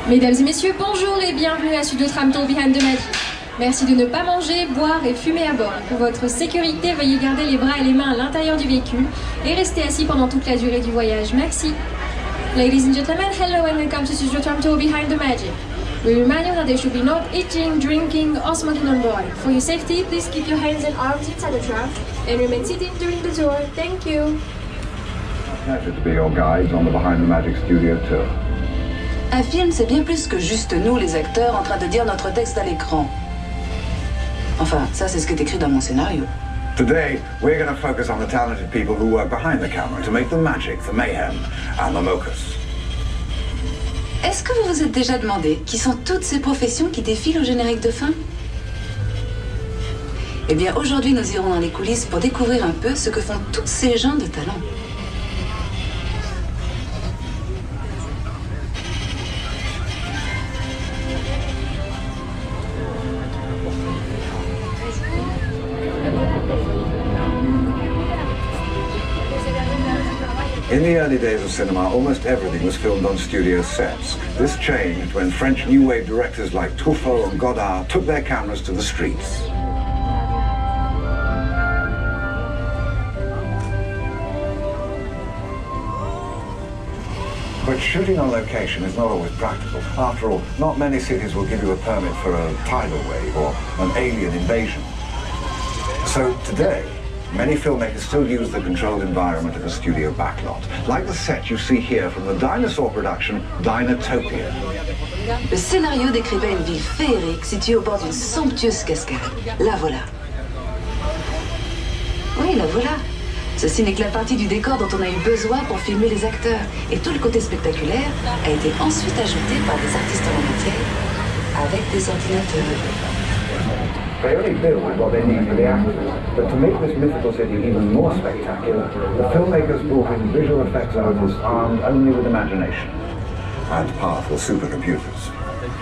Mesdames et messieurs, bonjour et bienvenue à Studio Tram Tour Behind the Magic. Merci de ne pas manger, boire et fumer à bord. Pour votre sécurité, veuillez garder les bras et les mains à l'intérieur du véhicule et rester assis pendant toute la durée du voyage. Merci. Ladies and gentlemen, hello and welcome to Studio Tram Tour Behind the Magic. We remind you that there should be no eating, drinking or smoking on board. For your safety, please keep your hands and arms inside the tram and remain seated during the tour. Thank you. Pleasure to be your guides on the Behind the Magic Studio Tour. Un film, c'est bien plus que juste nous, les acteurs, en train de dire notre texte à l'écran. Enfin, ça, c'est ce qui est écrit dans mon scénario. Today, we're going to focus on the talented people who work behind the camera to make the magic, the mayhem, and the mochas. Est-ce que vous vous êtes déjà demandé qui sont toutes ces professions qui défilent au générique de fin? Eh bien, aujourd'hui, nous irons dans les coulisses pour découvrir un peu ce que font tous ces gens de talent. In the early days of cinema, almost everything was filmed on studio sets. This changed when French New Wave directors like Truffaut and Godard took their cameras to the streets. But shooting on location is not always practical. After all, not many cities will give you a permit for a tidal wave or an alien invasion. So today, many filmmakers still use the controlled environment of a studio backlot, like the set you see here from the dinosaur production Dinotopia. Le scénario décrivait une ville féerique située au bord d'une somptueuse cascade. La voilà. Oui, la voilà. Ceci n'est que la partie du décor dont on a eu besoin pour filmer les acteurs. Et tout le côté spectaculaire a été ensuite ajouté par des artistes en la matière avec des ordinateurs. They only build what they need for the actors, but to make this mythical city even more spectacular, the filmmakers brought in visual effects artists armed only with imagination and powerful supercomputers.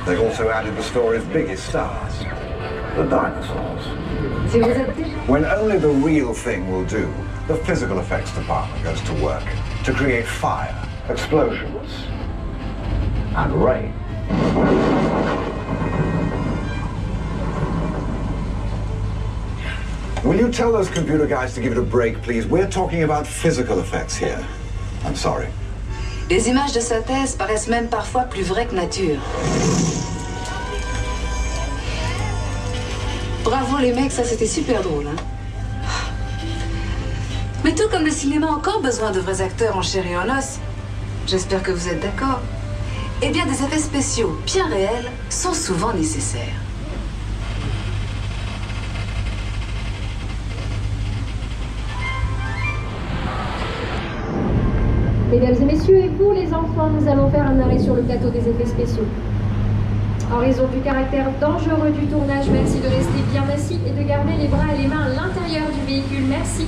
They also added the story's biggest stars, the dinosaurs. When only the real thing will do, the physical effects department goes to work to create fire, explosions, and rain. Will you tell those computer guys to give it a break, please? We're talking about physical effects here. I'm sorry. Les images de synthèse paraissent même parfois plus vraies que nature. Bravo les mecs, ça c'était super drôle, hein? Mais tout comme le cinéma a encore besoin de vrais acteurs en chair et en os, j'espère que vous êtes d'accord, eh bien des effets spéciaux bien réels sont souvent nécessaires. Mesdames et messieurs, et vous les enfants, nous allons faire un arrêt sur le plateau des effets spéciaux. En raison du caractère dangereux du tournage, merci de rester bien assis et de garder les bras et les mains à l'intérieur du véhicule. Merci.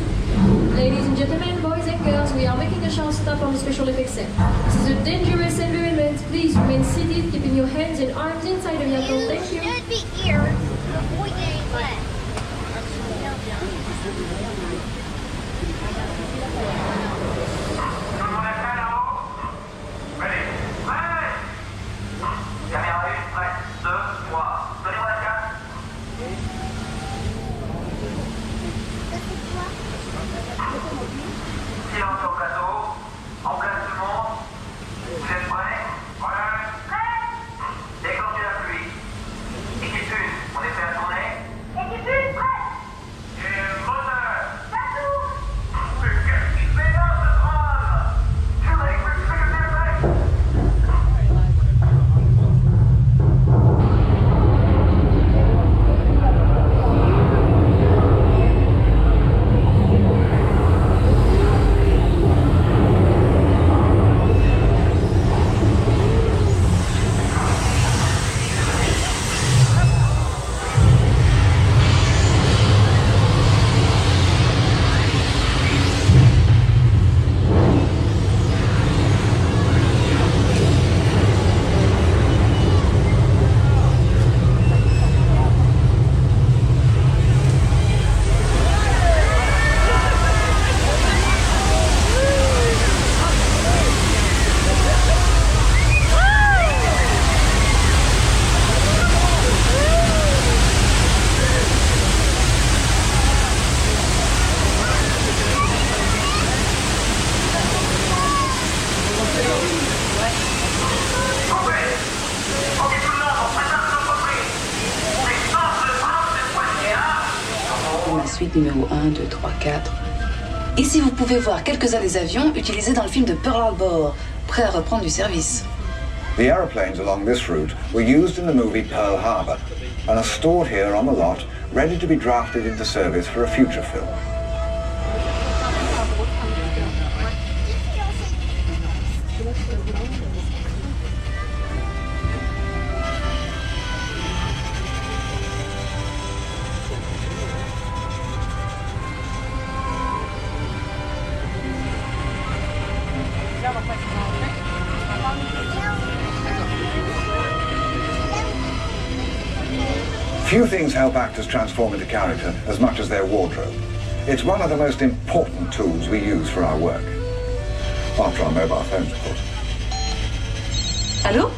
Ladies and gentlemen, boys and girls, we are making a short stop on the special effects set. This is a dangerous environment. Please remain seated, keeping your hands and arms inside the vehicle. Thank you. Should be here before getting wet. Silence au plateau, en place tout le monde, vous êtes prêts? Voilà. Déclenchez la pluie. Équipe 1, on est prêt à tourner? Équipe 1, prête. Et moteur. planète numéro 1, 2, 3, 4. Ici, vous pouvez voir quelques-uns des avions utilisés dans le film de Pearl Harbor, prêts à reprendre du service. The aeroplanes along this route were used in the movie Pearl Harbor and are stored here on the lot, ready to be drafted into service for a future film. Few things help actors transform into character as much as their wardrobe. It's one of the most important tools we use for our work. After our mobile phones, of course. Allô?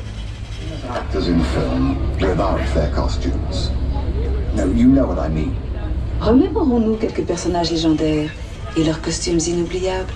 Actors in film without their costumes. No, you know what I mean. Remémorons-nous quelques personnages légendaires et leurs costumes inoubliables.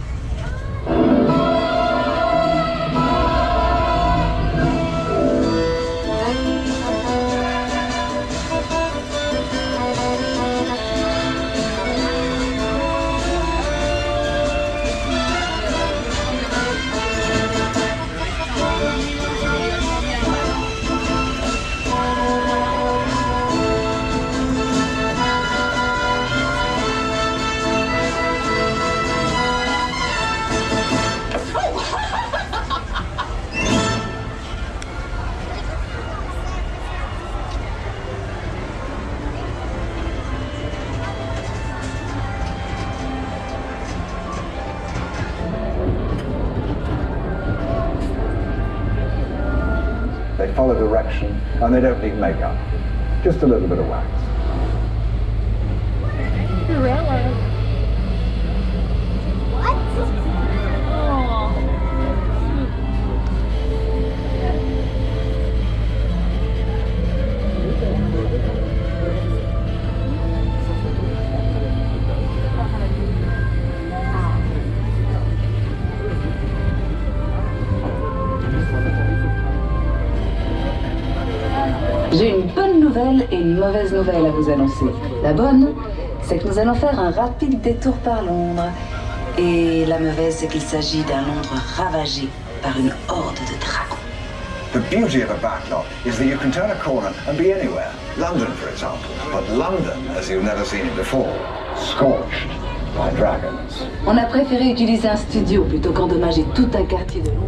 They follow direction and they don't need makeup. Just a little bit of wax. J'ai une bonne nouvelle et une mauvaise nouvelle à vous annoncer. La bonne, c'est que nous allons faire un rapide détour par Londres. Et la mauvaise, c'est qu'il s'agit d'un Londres ravagé par une horde de dragons. The beauty of a backlot is that you can turn a corner and be anywhere. London, for example. But London, as you've never seen it before, scorched by dragons. On a préféré utiliser un studio plutôt qu'endommager tout un quartier de Londres.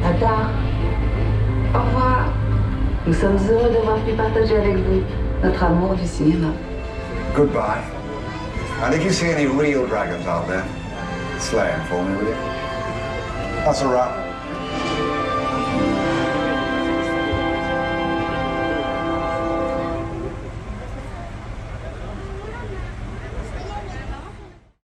À tard. Au revoir. Nous sommes heureux d'avoir pu partager avec vous notre amour du cinéma. Goodbye. And if you see any real dragons out there, slay them for me, will you? That's a wrap.